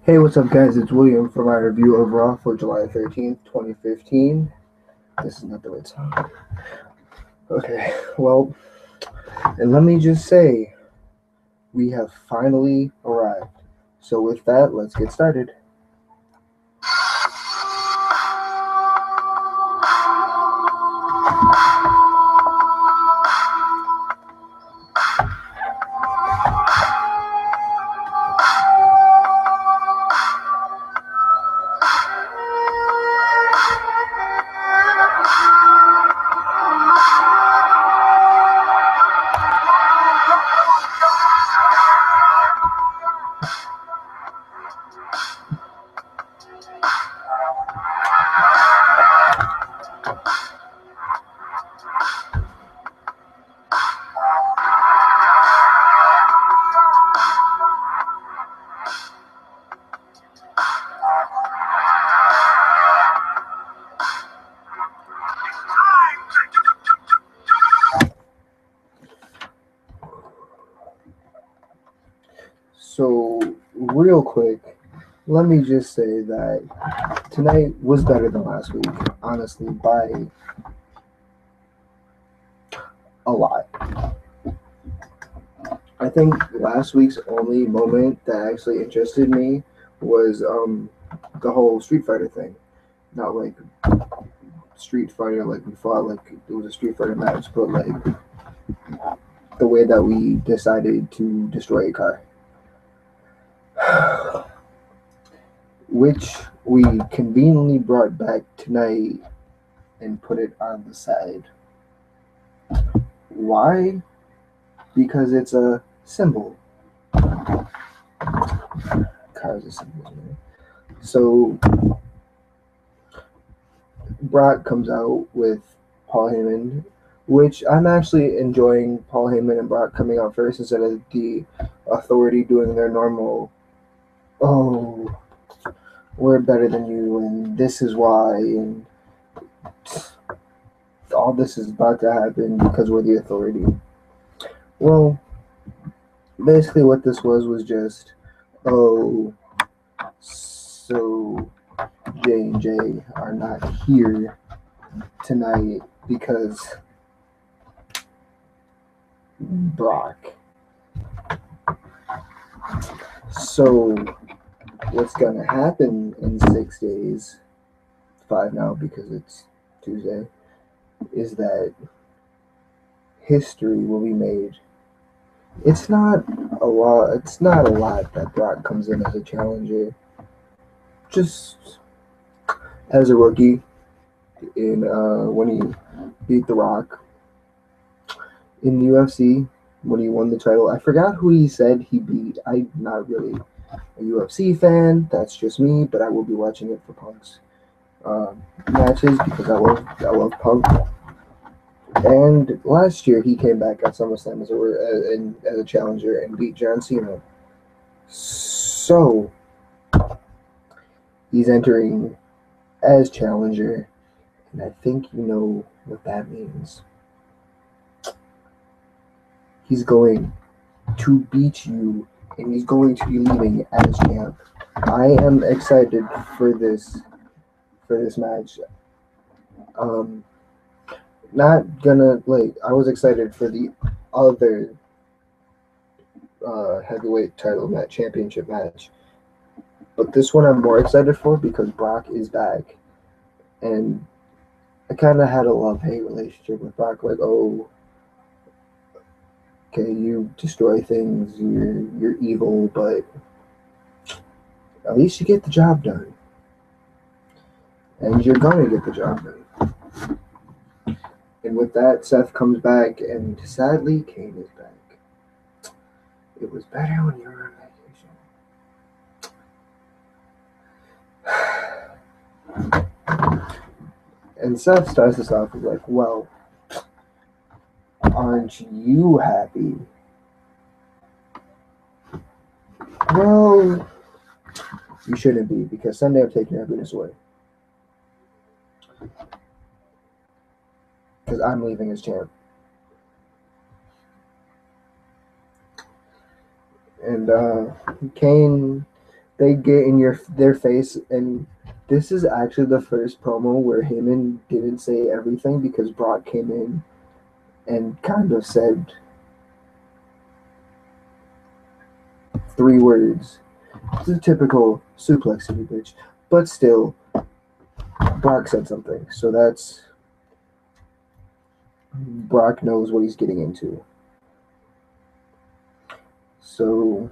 Hey, what's up, guys? It's William for my review of Raw for July 13th, 2015. This is not the right song. Okay, well, and let me just say, we have finally arrived. So, with that, let's get started. So, real quick, let me just say that tonight was better than last week, honestly, by a lot. I think last week's only moment that actually interested me was the whole Street Fighter thing. Not like Street Fighter like we fought like it was a Street Fighter match, but like the way that we decided to destroy a car, which we conveniently brought back tonight and put it on the side. Why? Because it's a symbol. Cars are symbols, man. So Brock comes out with Paul Heyman, which I'm actually enjoying Paul Heyman and Brock coming out first instead of the Authority doing their normal, oh, we're better than you, and this is why, and all this is about to happen because we're the Authority. Well, basically, what this was just, oh, so J and J are not here tonight because Brock. So, what's gonna happen in 6 days? 5 now because it's Tuesday. Is that history will be made. It's not a lot. It's not a lot that Brock comes in as a challenger. Just as a rookie, in when he beat The Rock in the UFC when he won the title. I forgot who he said he beat. I'm not really a UFC fan. That's just me, but I will be watching it for Punk's matches because I love Punk. And last year he came back at SummerSlam as a challenger and beat John Cena. So he's entering as challenger, and I think you know what that means. He's going to beat you, and he's going to be leaving as champ. I am excited for this match. Um, not gonna like. I was excited for the other heavyweight title match, championship match, but this one I'm more excited for because Brock is back, and I kind of had a love-hate relationship with Brock. Like, oh, okay, you destroy things, you're evil, but at least you get the job done, and you're gonna get the job done. And with that, Seth comes back, and sadly, Kane is back. It was better when you were on vacation. And Seth starts us off with like, well, aren't you happy? Well, you shouldn't be because Sunday I'm taking your happiness away. Because I'm leaving as champ. And Kane They get in their face, and this is actually the first promo where Heyman didn't say everything because Brock came in and kind of said 3 words. It's a typical suplex city bitch, but still, Brock said something, so that's Brock knows what he's getting into. So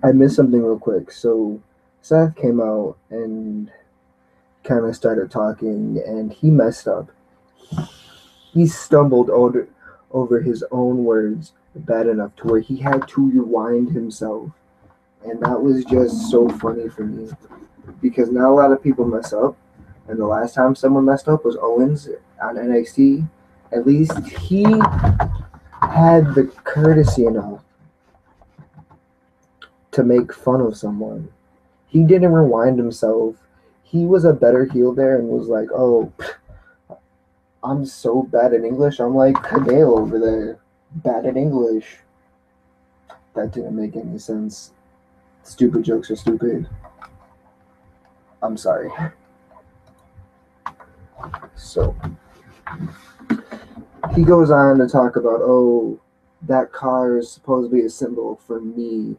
I missed something real quick. So Seth came out and kind of started talking, and he messed up. He stumbled over his own words bad enough to where he had to rewind himself. And that was just so funny for me because not a lot of people mess up. And the last time someone messed up was Owens on NXT. At least he had the courtesy enough to make fun of someone. He didn't rewind himself. He was a better heel there and was like, oh, I'm so bad at English. I'm like Hideo over there. Bad at English. That didn't make any sense. Stupid jokes are stupid. I'm sorry. So he goes on to talk about, oh, that car is supposed to be a symbol for me,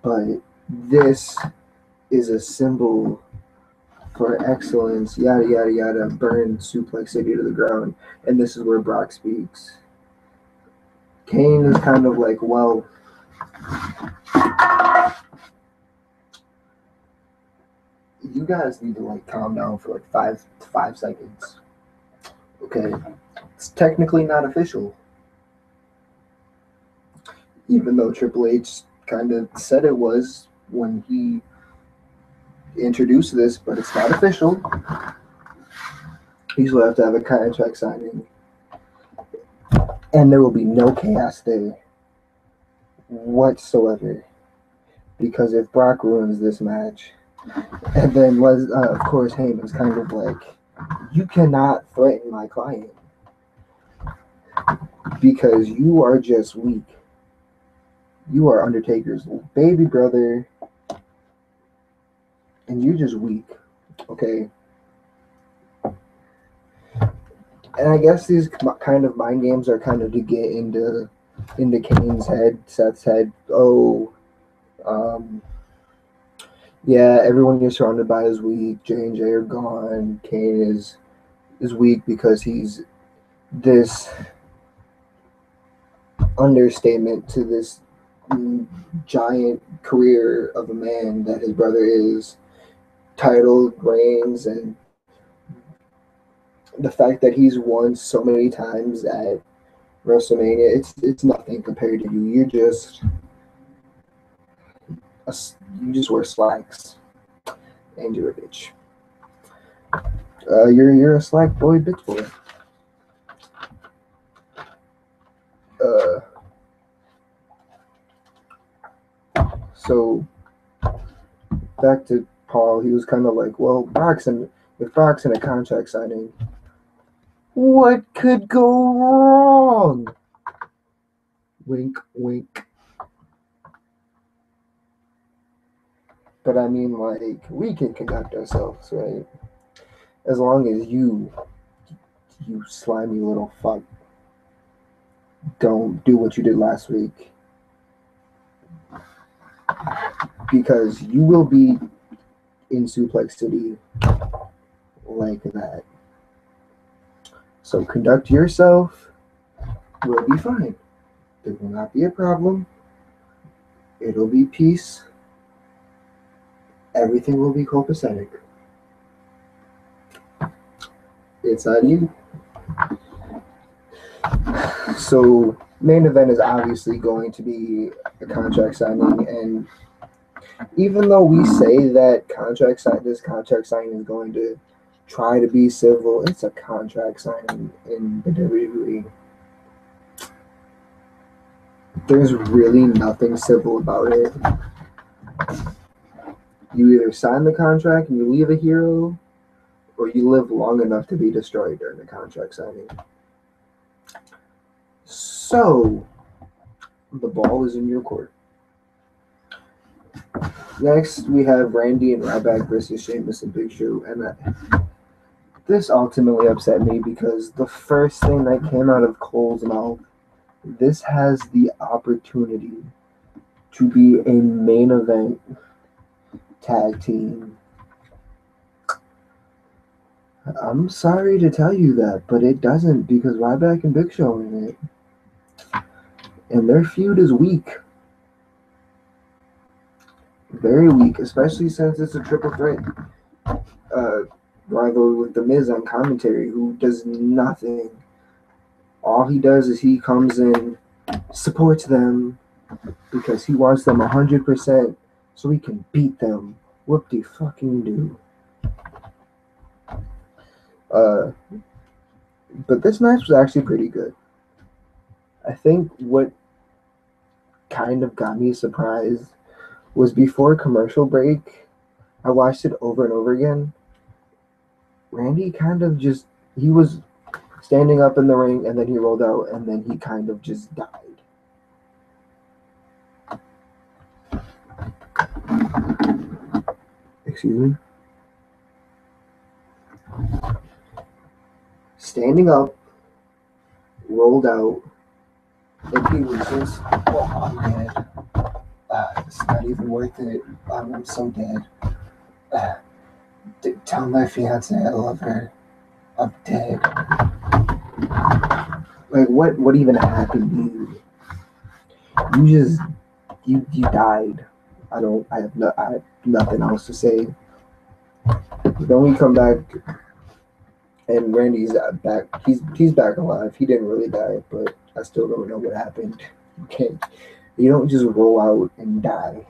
but this is a symbol for excellence, yada yada yada, burn Suplex City to the ground. And this is where Brock speaks. Kane is kind of like, well, you guys need to like calm down for like five seconds. Okay. It's technically not official. Even though Triple H kind of said it was when he introduced this, but it's not official. You still have to have a contract signing. And there will be no chaos there whatsoever. Because if Brock ruins this match, and then of course Heyman's kind of like, you cannot threaten my client because you are just weak. You are Undertaker's baby brother, and you're just weak. Okay. And I guess these kind of mind games are kind of to get into Kane's head, Seth's head. Oh, yeah, everyone you're surrounded by is weak. J&J are gone. Kane is weak because he's this understatement to this giant career of a man that his brother is. Titled, reigns, and the fact that he's won so many times at WrestleMania, it's nothing compared to you. You just wear slacks and you're a bitch. You're a slack boy, bitch boy. So back to Paul, he was kind of like, well, if Brock's in a contract signing, what could go wrong? Wink, wink. But I mean, like, we can conduct ourselves, right? As long as you slimy little fuck, don't do what you did last week. Because you will be in Suplex City like that. So conduct yourself. We'll be fine. There will not be a problem. It'll be peace. Everything will be copacetic. It's on you. So main event is obviously going to be a contract signing, and even though we say that this contract signing is going to try to be civil, it's a contract signing in the WWE. There's really nothing civil about it. You either sign the contract and you leave a hero, or you live long enough to be destroyed during the contract signing. So the ball is in your court. Next, we have Randy and Ryback versus Sheamus and Big Show, and this ultimately upset me because the first thing that came out of Cole's mouth, this has the opportunity to be a main event tag team. I'm sorry to tell you that, but it doesn't because Ryback and Big Show are in it. And their feud is weak. Very weak, especially since it's a triple threat rivalry with The Miz on commentary, who does nothing. All he does is he comes in, supports them because he wants them 100% so he can beat them. Whoop de fucking do. But this match was actually pretty good. I think what kind of got me surprised was before commercial break, I watched it over and over again. Randy kind of just, he was standing up in the ring and then he rolled out and then he kind of just died. Excuse me? Standing up, rolled out, and he was just, oh, I'm dead. It's not even worth it. I'm so dead. Tell my fiance I love her. I'm dead. Like, what even happened to you? You died. I have nothing else to say. Then we come back, and Randy's back. He's back alive. He didn't really die, but I still don't know what happened. You don't just roll out and die.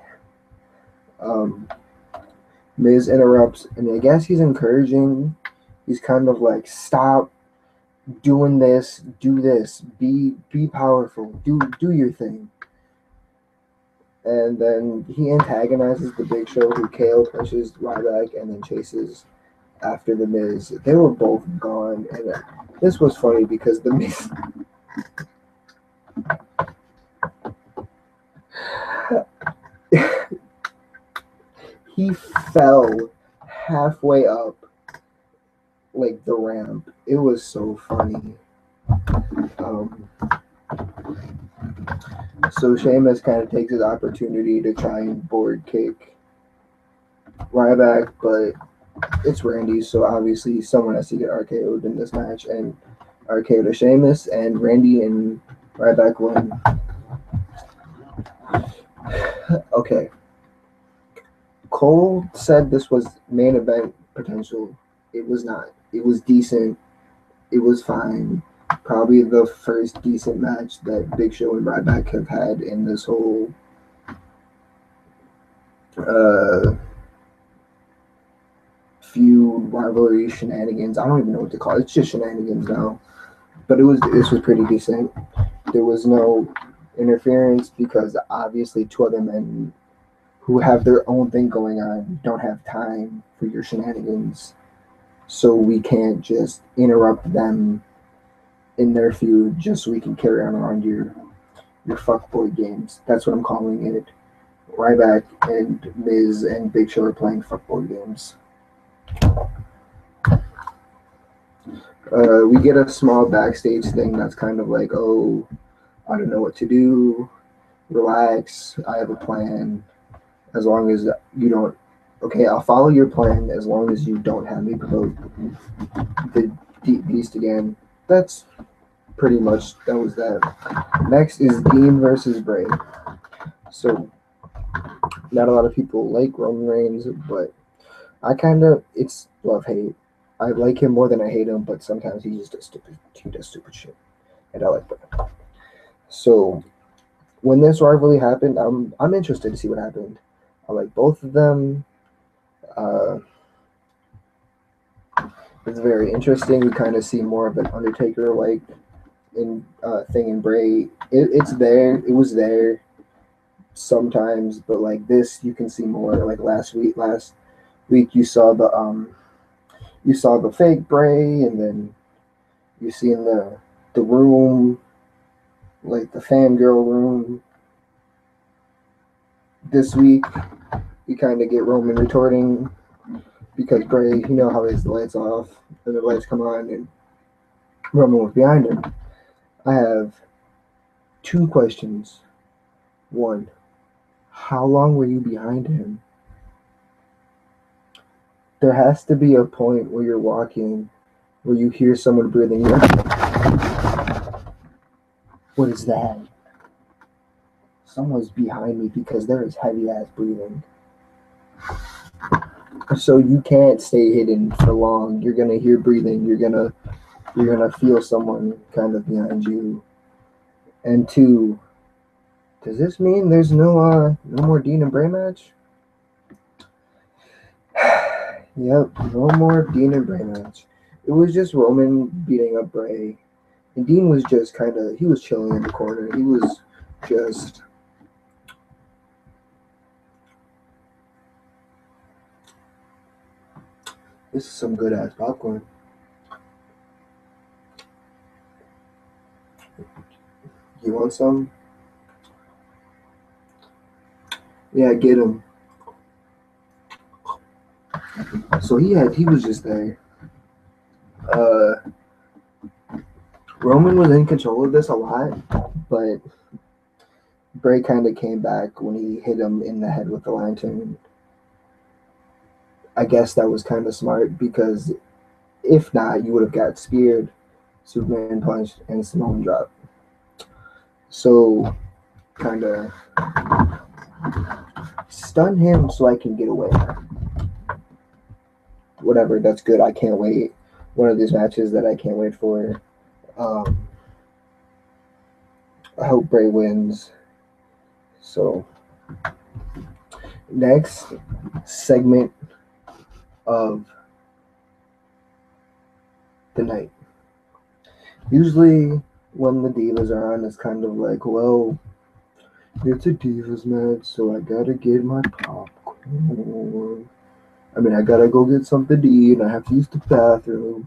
Miz interrupts, and I guess he's encouraging. He's kind of like, stop doing this, do this, be powerful, do your thing. And then he antagonizes the Big Show, who KO pushes Ryback and then chases after the Miz. They were both gone, and this was funny because the Miz he fell halfway up like the ramp. It was so funny. So Sheamus kind of takes his opportunity to try and board kick Ryback, but it's Randy, so obviously someone has to get RKO'd in this match, and RKO to Sheamus, and Randy and Ryback win. Okay. Cole said this was main event potential. It was not. It was decent. It was fine. Probably the first decent match that Big Show and Ryback have had in this whole feud, rivalry, shenanigans. I don't even know what to call it. It's just shenanigans now. But this was pretty decent. There was no interference because obviously two other men who have their own thing going on don't have time for your shenanigans. So we can't just interrupt them in their feud just so we can carry on around your fuckboy games. That's what I'm calling it. Ryback and Miz and Big Show are playing fuckboy games. We get a small backstage thing that's kind of like, oh, I don't know what to do. Relax. I have a plan. As long as you don't... Okay, I'll follow your plan as long as you don't have me promote the Deep Beast again. That's pretty much... That was that. Next is Dean versus Bray. So, not a lot of people like Roman Reigns, but I kind of... It's love-hate. I like him more than I hate him, but sometimes he does stupid shit. And I like that. So, when this rivalry happened, I'm interested to see what happened. I like both of them. It's very interesting. We kind of see more of an Undertaker-like thing in Bray. It's there. It was there sometimes, but like this, you can see more. Like last week, you saw the fake Bray, and then you see in the room like the fangirl room this week. You kind of get Roman retorting because Bray, you know how his lights off and the lights come on, and Roman was behind him. I have two questions. One, how long were you behind him? There has to be a point where you're walking where you hear someone breathing. You're like, what is that? Someone's behind me because there is heavy ass breathing. So you can't stay hidden for long. You're gonna hear breathing. You're gonna feel someone kind of behind you. And two, does this mean there's no more Dean and Bray match? Yep, no more Dean and Bray match. It was just Roman beating up Bray. And Dean was just he was chilling in the corner. He was just... This is some good ass popcorn. You want some? Yeah, get him. So he was just there. Roman was in control of this a lot, but Bray kind of came back when he hit him in the head with the lantern. I guess that was kind of smart because if not, you would have got speared, Superman punched, and Samoan drop. So, kind of stun him so I can get away. Whatever, that's good. I can't wait. One of these matches that I can't wait for. I hope Bray wins. So, next segment of the night. Usually, when the Divas are on, it's kind of like, well, it's a Divas match, so I gotta get my popcorn. I mean, I gotta go get something to eat, and I have to use the bathroom.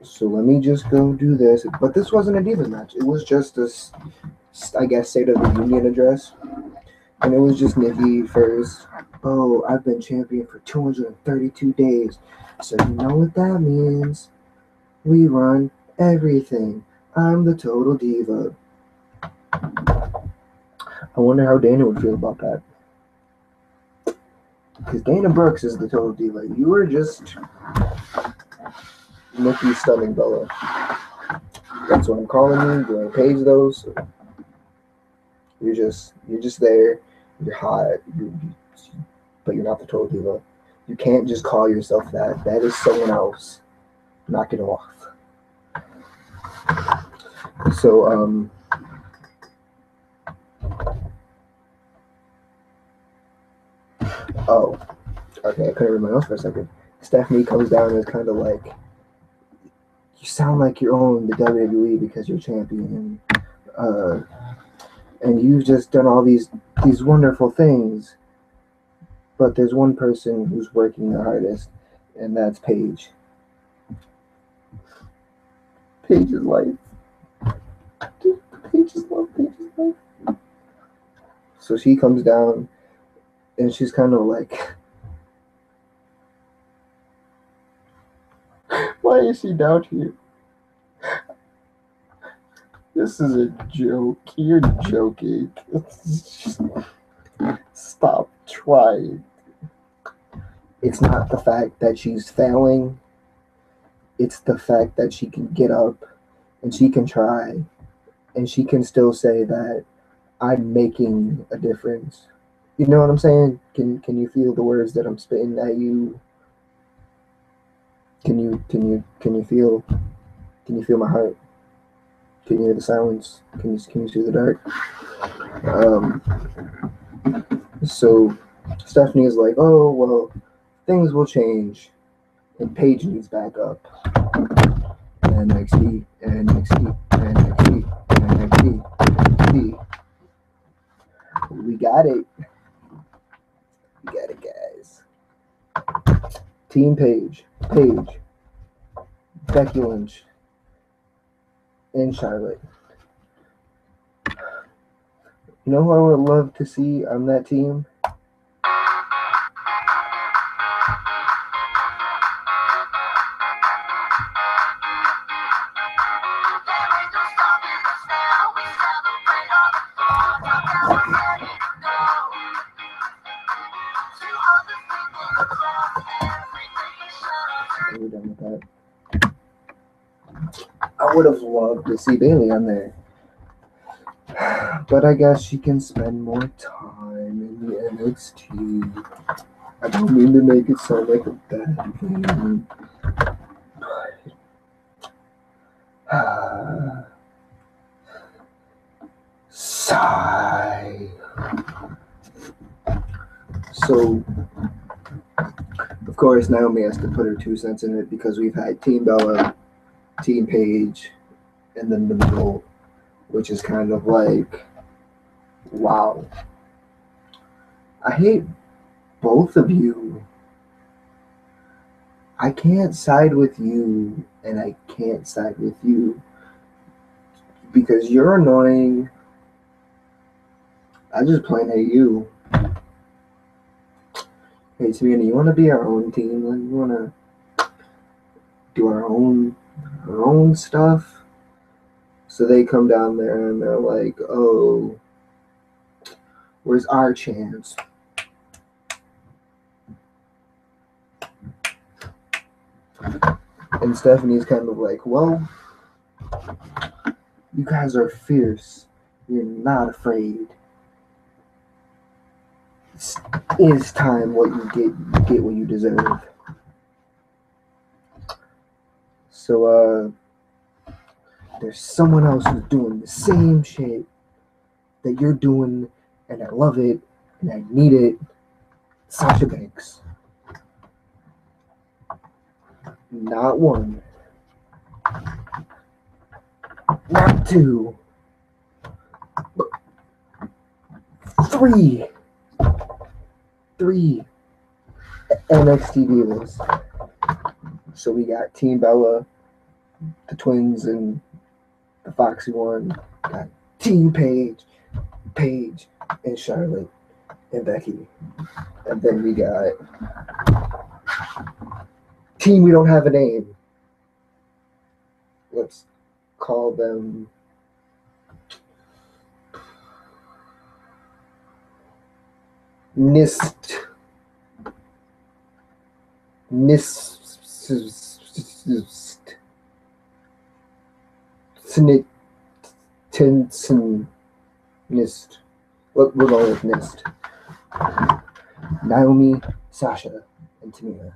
So let me just go do this. But this wasn't a Divas match. It was just a, I guess, State of the Union address. And it was just Nikki first. Oh, I've been champion for 232 days. So you know what that means. We run everything. I'm the total diva. I wonder how Dana would feel about that. Because Dana Brooks is the total diva. You were just Nikki stunning Bella. That's what I'm calling you. You're on page those. So you're just there. You're hot. But you're not the total diva. You can't just call yourself that. That is someone else. Knock it off. So oh, okay, I couldn't read my notes for a second. Stephanie comes down and is kind of like, you sound like you're owning the WWE because you're champion. And you've just done all these wonderful things. But there's one person who's working the hardest, and that's Paige. Paige's life. Paige's life. So she comes down, and she's kind of like, why is she down here? This is a joke. You're joking. Stop trying. It's not the fact that she's failing. It's the fact that she can get up and she can try and she can still say that I'm making a difference. You know what I'm saying? Can you feel the words that I'm spitting at you? Can you feel my heart? Can you hear the silence? Can you see the dark? So Stephanie is like, oh well, things will change, and Paige needs back up. And NXT, NXT, NXT, NXT, NXT. We got it. We got it, guys. Team Paige, Becky Lynch, and Charlotte. You know who I would love to see on that team? Are we done with that? I would have loved to see Bailey on there. But I guess she can spend more time in the NXT. I don't mean to make it sound like a bad thing. But, sigh. So, of course, Naomi has to put her 2 cents in it because we've had Team Bella, Team Paige, and then the middle, which is kind of like, wow. I hate both of you. I can't side with you, and I can't side with you because you're annoying. I just plain hate you. Hey, Tamina, you want to be our own team? Like, you want to do our own stuff? So they come down there and they're like, "Oh, where's our chance?" And Stephanie's kind of like, "Well, you guys are fierce. You're not afraid. It's time what you get what you deserve." So there's someone else who's doing the same shit that you're doing, and I love it, and I need it. Sasha Banks. Not one. Not two. But three. Three NXT divas. So we got Team Bella, the twins, and the Foxy one. Got Team Paige, and Charlotte, and Becky. And then we got Team we don't have a name. Let's call them NIST. NIST. We're going with NIST. Naomi, Sasha, and Tamina.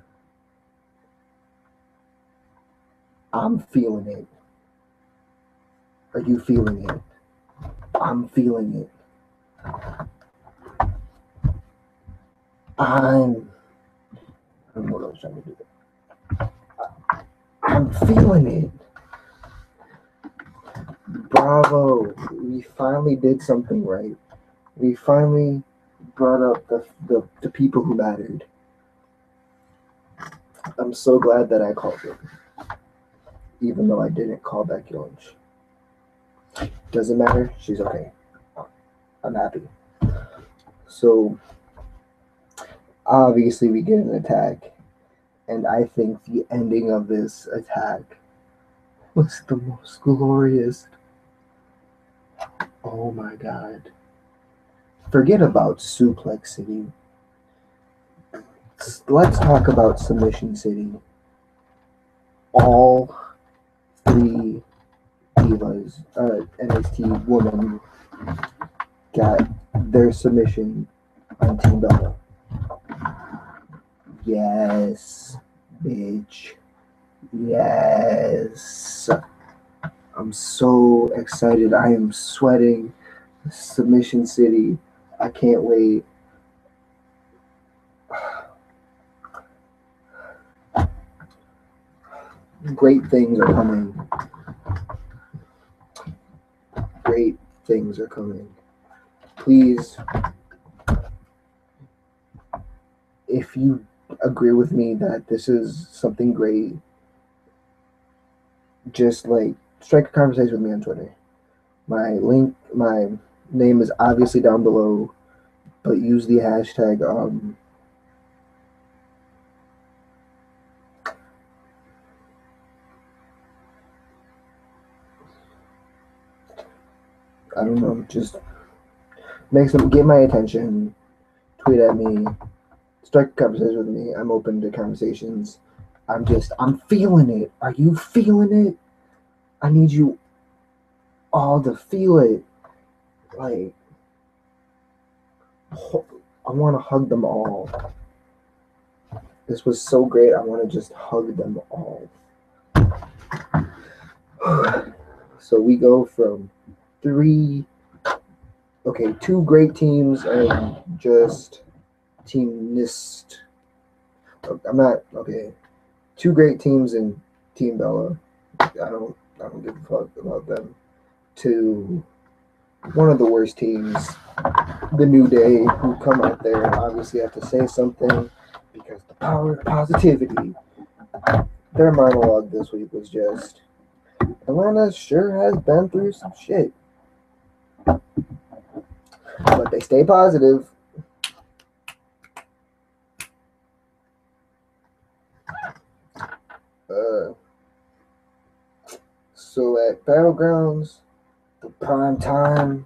I'm feeling it. Are you feeling it? I'm feeling it. I don't know what I was trying to do. I'm feeling it. Bravo. We finally did something right. We finally brought up the people who mattered. I'm so glad that I called it. Even though I didn't call Becky Lynch. Doesn't matter. She's okay. I'm happy. So, obviously, we get an attack. And I think the ending of this attack was the most glorious. Oh my God. Forget about Suplex City. Let's talk about Submission City. All 3 divas, NXT women, got their submission on Team Bella. Yes, bitch. Yes. I'm so excited. I am sweating. Submission City. I can't wait. Great things are coming. Great things are coming. Please, if you agree with me that this is something great, just like strike a conversation with me on Twitter. My name is obviously down below, but use the hashtag I don't know, just get my attention, tweet at me, strike a conversation with me. I'm open to conversations. I'm feeling it. Are you feeling it? I need you all to feel it. Like, I want to hug them all. This was so great. I want to just hug them all. So we go from two great teams and just Team NIST. I'm not okay. Two great teams and Team Bella. I don't give a fuck about them. To one of the worst teams, the New Day, who come out there and obviously have to say something because the power of positivity. Their monologue this week was just, Atlanta sure has been through some shit, but they stay positive. So at Battlegrounds, the prime time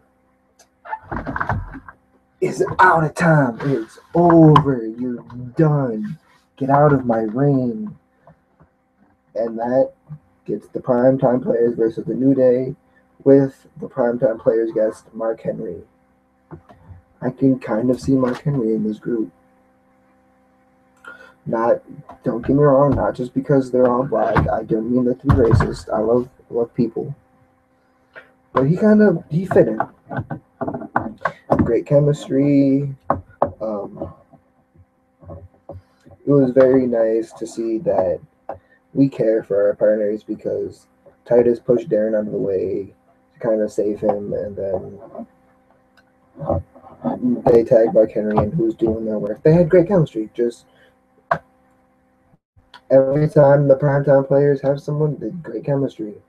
is out of time. It's over. You're done. Get out of my ring. And that gets the primetime players versus the New Day with the primetime players guest Mark Henry. I can kind of see Mark Henry in this group. Don't get me wrong, not just because they're all black. I don't mean that to be racist. I love people. But he fit in. Great chemistry. It was very nice to see that we care for our partners because Titus pushed Darren out of the way to kind of save him, and then they tagged Mark Henry and who's doing their work. They had great chemistry. Just every time the primetime players have someone, they great chemistry.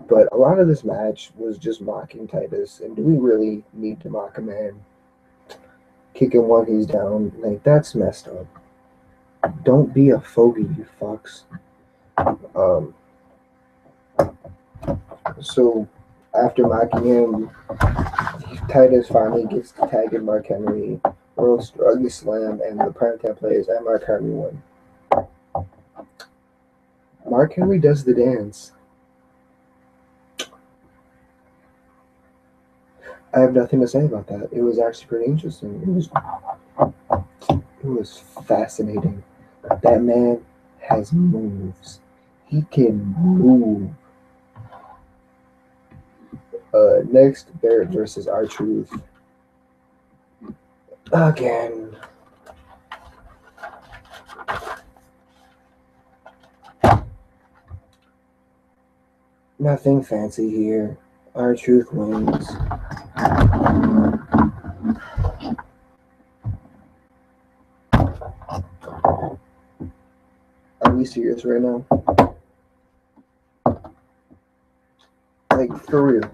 But a lot of this match was just mocking Titus, and do we really need to mock a man? Kicking while he's down, like, that's messed up. Don't be a fogey, you fucks. So after mocking him, Titus finally gets to tag in Mark Henry, World Strongest Slam, and the primetime players, and Mark Henry won. Mark Henry does the dance. I have nothing to say about that. It was actually pretty interesting. It was fascinating. That man has moves. He can move. Next, Barrett versus R-Truth. Again. Nothing fancy here. R-Truth wins. Are we serious right now? Like, for real.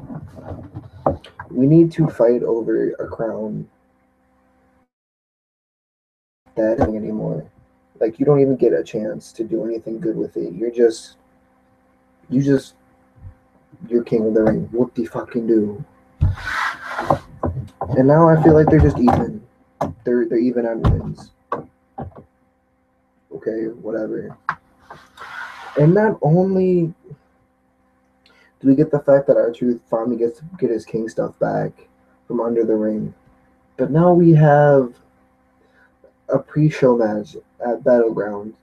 We need to fight over a crown that isn't anymore. Like, you don't even get a chance to do anything good with it. You're king of the ring. What the fucking do? And now I feel like they're just even. They're even on wins. Okay, whatever. And not only do we get the fact that R-Truth finally gets to get his king stuff back from under the ring, but now we have a pre-show match at Battleground,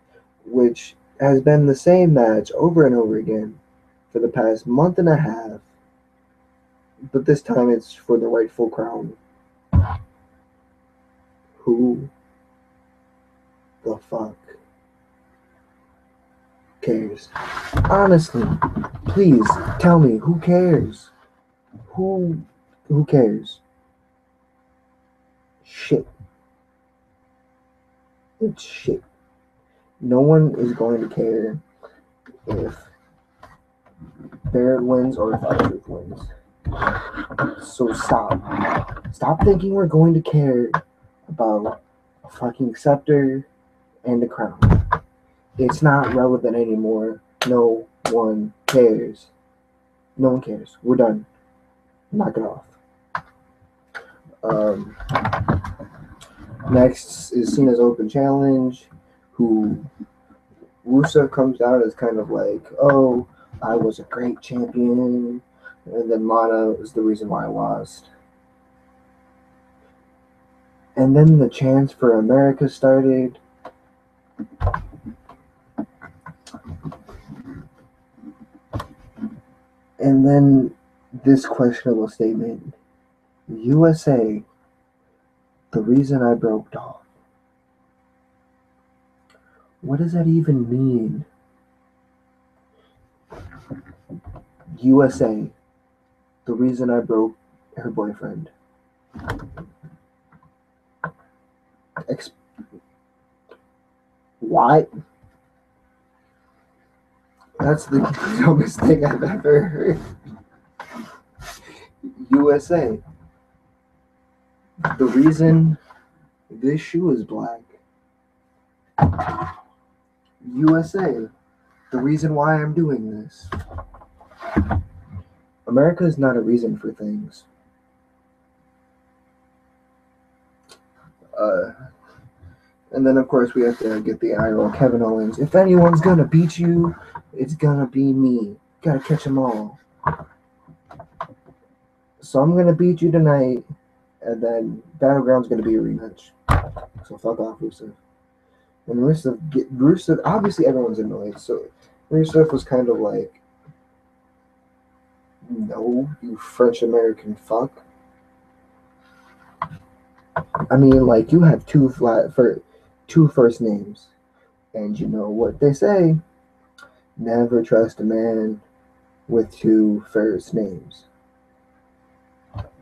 which has been the same match over and over again for the past month and a half, but this time it's for the rightful crown. Who the fuck cares? Honestly, please tell me, who cares? Who cares? Shit. It's shit. No one is going to care if Barrett wins or if R-Truth wins. So stop thinking we're going to care about a fucking scepter and a crown. It's not relevant anymore. No one cares. No one cares. We're done. Knock it off. Next is Cena's Open Challenge, who Rusev comes out as kind of like, oh, I was a great champion, and then Lana is the reason why I lost. And then the chance for America started. And then this questionable statement, USA, the reason I broke off. What does that even mean? USA, the reason I broke her boyfriend. What? That's the dumbest thing I've ever heard. USA, the reason this shoe is black. USA, the reason why I'm doing this. America is not a reason for things. And then, of course, we have to get the eye roll. Kevin Owens. If anyone's gonna beat you, it's gonna be me. Gotta catch them all. So I'm gonna beat you tonight, and then Battleground's gonna be a rematch. So fuck off, Rusev. And Rusev, obviously everyone's annoyed. So Rusev was kind of like, no, you French American fuck. I mean, like, you have two first names, and you know what they say: never trust a man with two first names.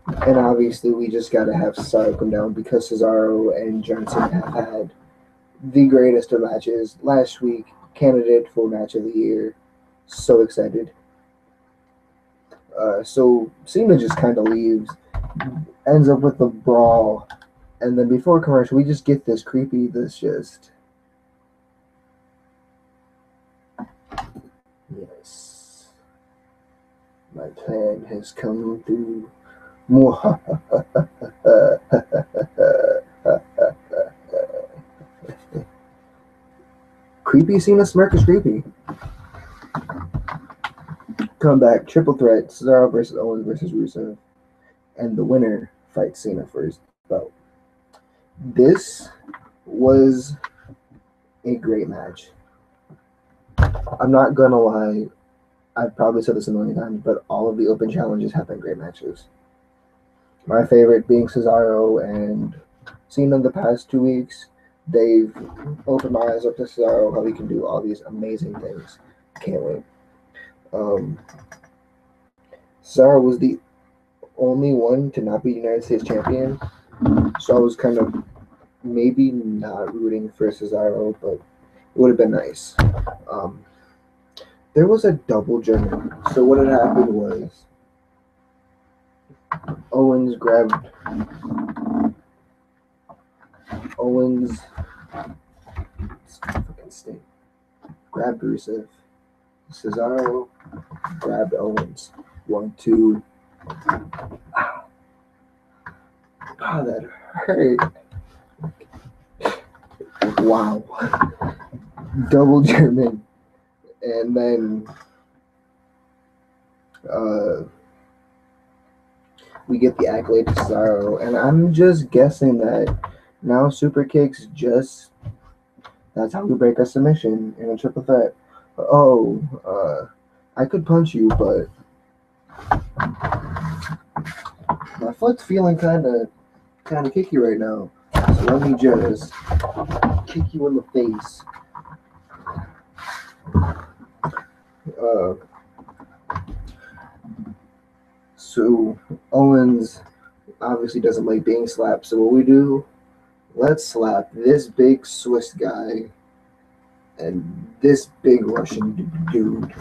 And obviously, we just gotta have Cesaro come down because Cesaro and Johnson have had the greatest of matches last week. Candidate for match of the year. So excited. So Cena just kind of leaves, ends up with a brawl, and then before commercial, we just get this creepy. Yes, my plan has come through. Creepy Cena smirk is creepy. Come back, triple threat: Cesaro versus Owens versus Rusev, and the winner fights Cena for his belt. This was a great match. I'm not gonna lie, I've probably said this a million times, but all of the open challenges have been great matches. My favorite being Cesaro and Cena in the past 2 weeks. They've opened my eyes up to Cesaro, how he can do all these amazing things. Can't wait. Cesaro was the only one to not be United States champion, so I was kind of maybe not rooting for Cesaro, but it would have been nice. There was a double German. So what had happened was Owens grabbed Rusev. Cesaro grabbed Owens. 1, 2. Oh, that hurt. Wow. Double German. And then we get the accolade to Cesaro. And I'm just guessing that now super kicks that's how we break a submission in a triple threat. I could punch you, but my foot's feeling kind of kicky right now. So let me just kick you in the face. So Owens obviously doesn't like being slapped. So what we do? Let's slap this big Swiss guy and this big Russian dude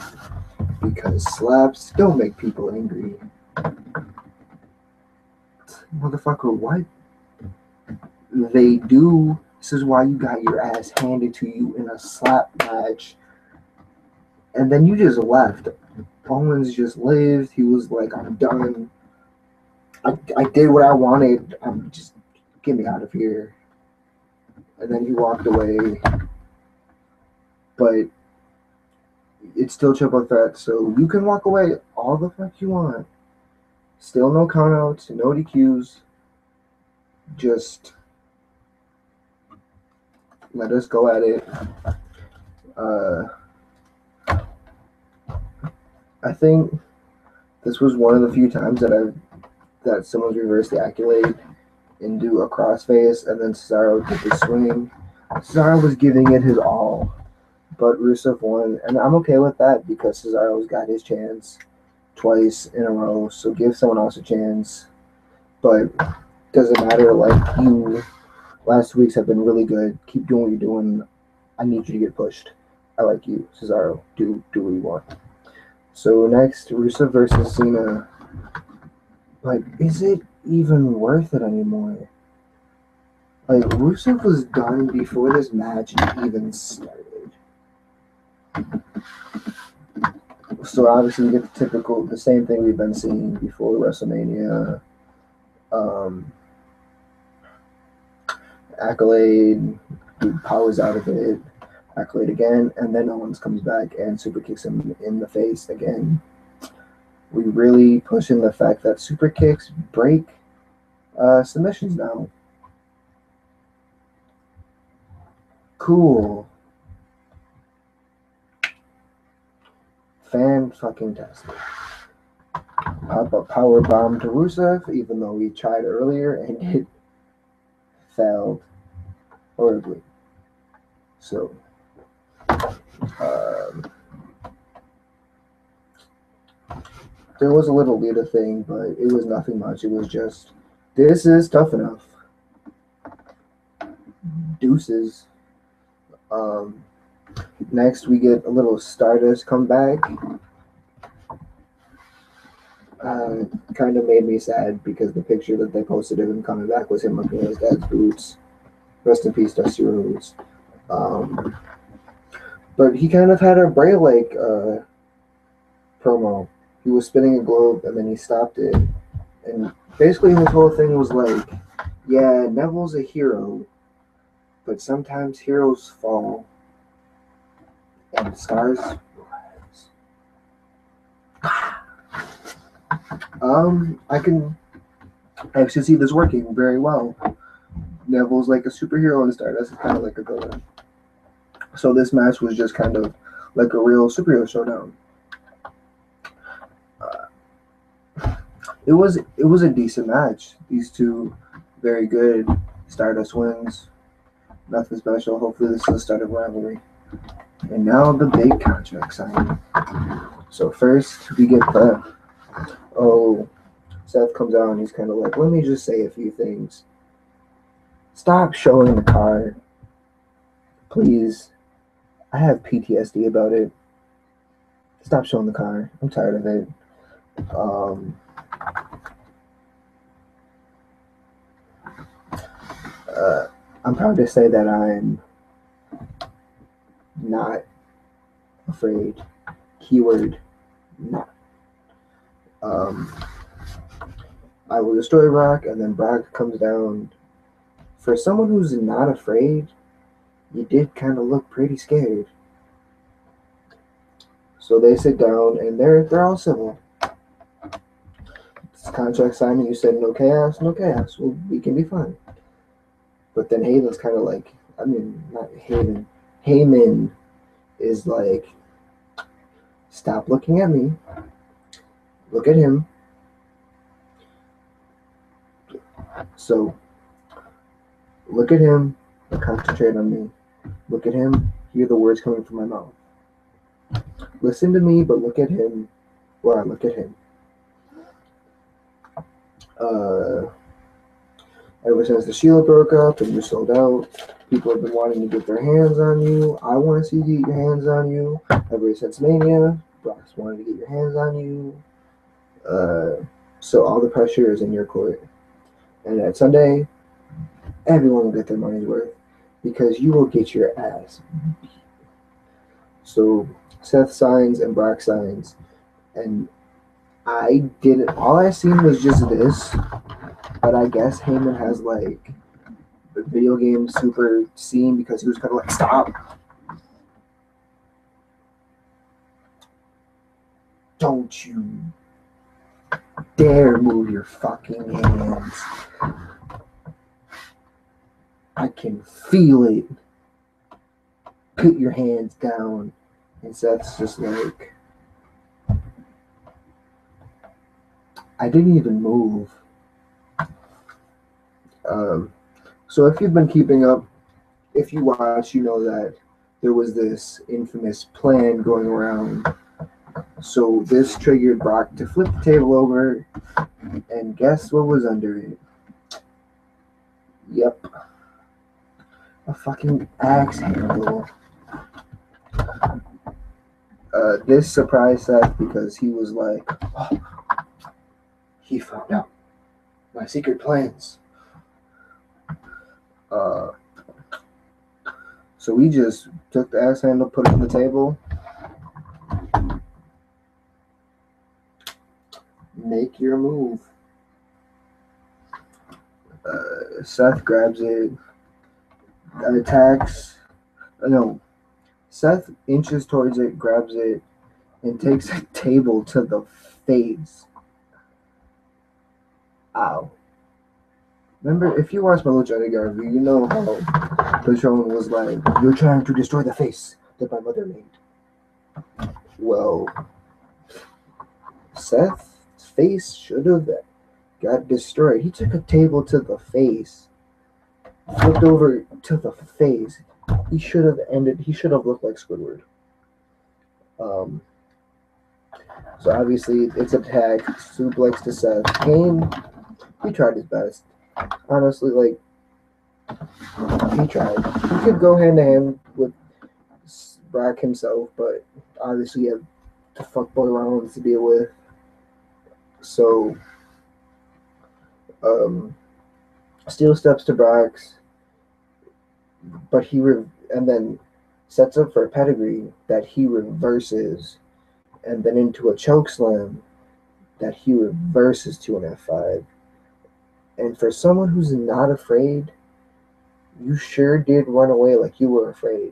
because slaps don't make people angry. Motherfucker, what? They do. This is why you got your ass handed to you in a slap match. And then you just left. Owens just lived. He was like, I'm done. I did what I wanted. I'm just, get me out of here. And then he walked away. But it's still triple threat, so you can walk away all the fuck you want. Still no countouts, no DQs. Just let us go at it. I think this was one of the few times that someone's reversed the accolade and do a crossface, and then Cesaro did the swing. Cesaro was giving it his all, but Rusev won, and I'm okay with that because Cesaro's got his chance twice in a row, so give someone else a chance. But doesn't matter, like, you last week's have been really good. Keep doing what you're doing. I need you to get pushed. I like you, Cesaro. Do what you want. So next, Rusev versus Cena. Like, is it even worth it anymore? Like, Rusev was done before this match even started. So obviously we get the same thing we've been seeing before WrestleMania. Accolade, he powers out of it. Accolade again, and then Owens comes back and super kicks him in the face again. We really pushing the fact that super kicks break submissions now. Cool. Fan-fucking-tastic. Pop a power bomb to Rusev, even though he tried earlier and it failed horribly. So, there was a little Lita thing, but it was nothing much. It was just, this is tough enough. Deuces. Next, we get a little Stardust come back. Kind of made me sad because the picture that they posted of him coming back was him looking at his dad's boots. Rest in peace, Dusty Rhodes. But he kind of had a Bray-like promo. He was spinning a globe and then he stopped it. And basically his whole thing was like, yeah, Neville's a hero, but sometimes heroes fall and scars I can actually see this working very well. Neville's like a superhero and Stardust is kind of like a villain. So this match was just kind of like a real superhero showdown. It was a decent match. These two, very good. Stardust wins. Nothing special. Hopefully this is the start of rivalry. And now the big contract signing. So first we get Seth comes out and he's kind of like, let me just say a few things. Stop showing the car. Please. I have PTSD about it. Stop showing the car. I'm tired of it. I'm proud to say that I'm not afraid. Keyword, not. I will destroy Brock, and then Brock comes down. For someone who's not afraid, you did kind of look pretty scared. So they sit down, and they're all civil. It's contract signing. You said no chaos, no chaos. Well, we can be fine. But then Heyman's kind of like, not Heyman. Heyman is like, stop looking at me. Look at him. So, look at him and concentrate on me. Look at him, hear the words coming from my mouth. Listen to me, but look at him while I look at him. Ever since the Shield broke up and you sold out, people have been wanting to get their hands on you. I want to see you get your hands on you. Ever since Mania, Brock's wanted to get your hands on you. So all the pressure is in your court. And at Sunday, everyone will get their money's worth because you will get your ass beat. So Seth signs and Brock signs. And I didn't, all I seen was just this. But I guess Heyman has like the video game super scene because he was kind of like, stop. Don't you dare move your fucking hands. I can feel it. Put your hands down. And Seth's just like, I didn't even move. So if you've been keeping up, if you watch, you know that there was this infamous plan going around. So this triggered Brock to flip the table over, and guess what was under it? Yep. A fucking axe handle. This surprised Seth because he was like, oh, he found out my secret plans. So we just took the axe handle, put it on the table. Make your move. Seth grabs it, attacks. No, Seth inches towards it, grabs it, and takes a table to the face. Ow. Remember, if you watch my Lucha Underground review, you know how Patron was like, you're trying to destroy the face that my mother made. Well, Seth's face should have got destroyed. He took a table to the face, flipped over to the face. He should have looked like Squidward. So obviously it's attack, suplex to Seth. Kane, he tried his best. Honestly, like, he tried. He could go hand to hand with Brock himself, but obviously he had the fuckboy Rollins to deal with. So, Steel steps to Brock's, but and then sets up for a pedigree that he reverses, and then into a choke slam that he reverses to an F5. And for someone who's not afraid, you sure did run away like you were afraid.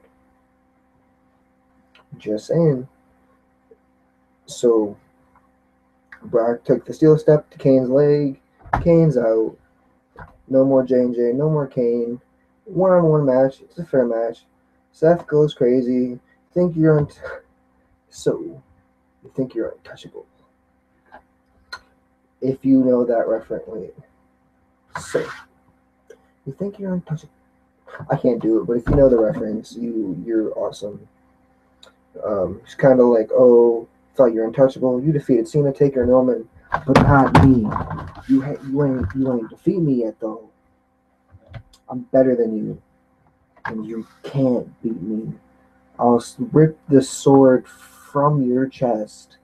Just saying. So Brock took the steel step to Kane's leg. Kane's out. No more J&J, no more Kane. One-on-one match. It's a fair match. Seth goes crazy. You think you're untouchable. If you know that reference, wait. So, you think you're untouchable? I can't do it, but if you know the reference, you're awesome. It's kind of like, oh, thought you're untouchable. You defeated Cena, Taker, and Roman, but not me. You ain't defeat me yet, though. I'm better than you, and you can't beat me. I'll rip the sword from your chest,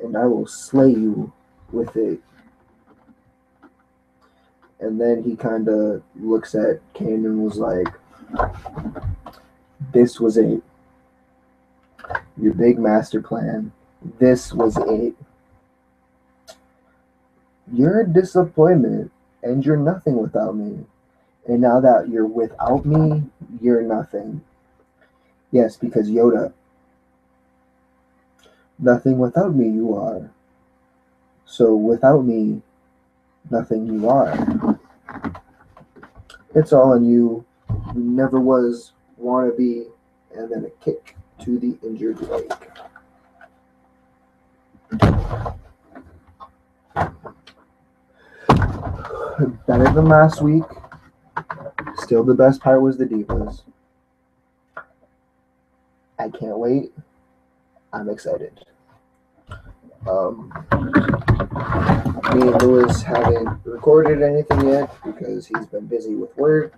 and I will slay you with it. And then he kind of looks at Kane and was like, this was it. Your big master plan. This was it. You're a disappointment, and you're nothing without me. And now that you're without me, you're nothing. Yes, because Yoda. Nothing without me, you are. So without me, nothing you are. It's all on you. You never was, wanna be, and then a kick to the injured leg. Better than last week. Still, the best part was the Divas. I can't wait. I'm excited. Me and Lewis haven't recorded anything yet because he's been busy with work.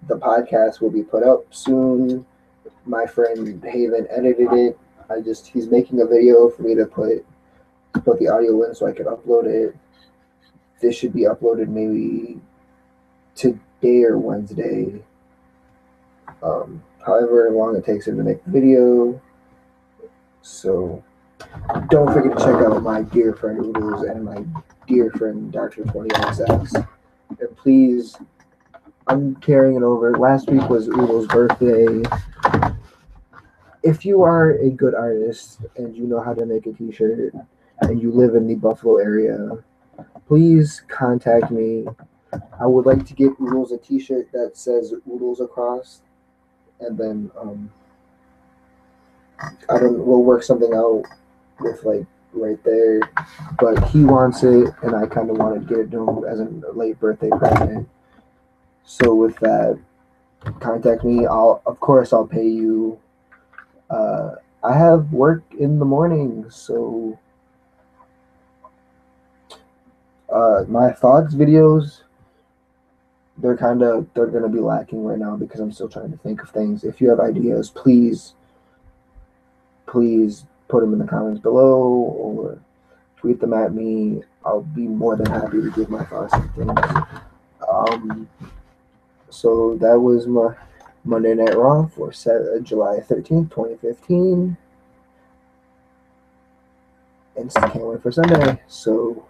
The podcast will be put up soon. my friend Haven edited it. He's making a video for me to put the audio in so I can upload it. This should be uploaded maybe today or Wednesday. However long it takes him to make the video. So don't forget to check out my dear friend Oodles and my dear friend Dr. 20XX. And please, I'm carrying it over. Last week was Oodles' birthday. If you are a good artist and you know how to make a t-shirt and you live in the Buffalo area, please contact me. I would like to get Oodles a t-shirt that says Oodles across, and then we'll work something out with like right there. But he wants it, and I kind of wanted to get it to him as a late birthday present. So with that, contact me. I'll pay you. I have work in the morning, so my thoughts videos, they're gonna be lacking right now because I'm still trying to think of things. If you have ideas, please put them in the comments below or tweet them at me. I'll be more than happy to give my thoughts on things. So that was my Monday Night Raw for July 13th, 2015. And can't wait for Sunday. So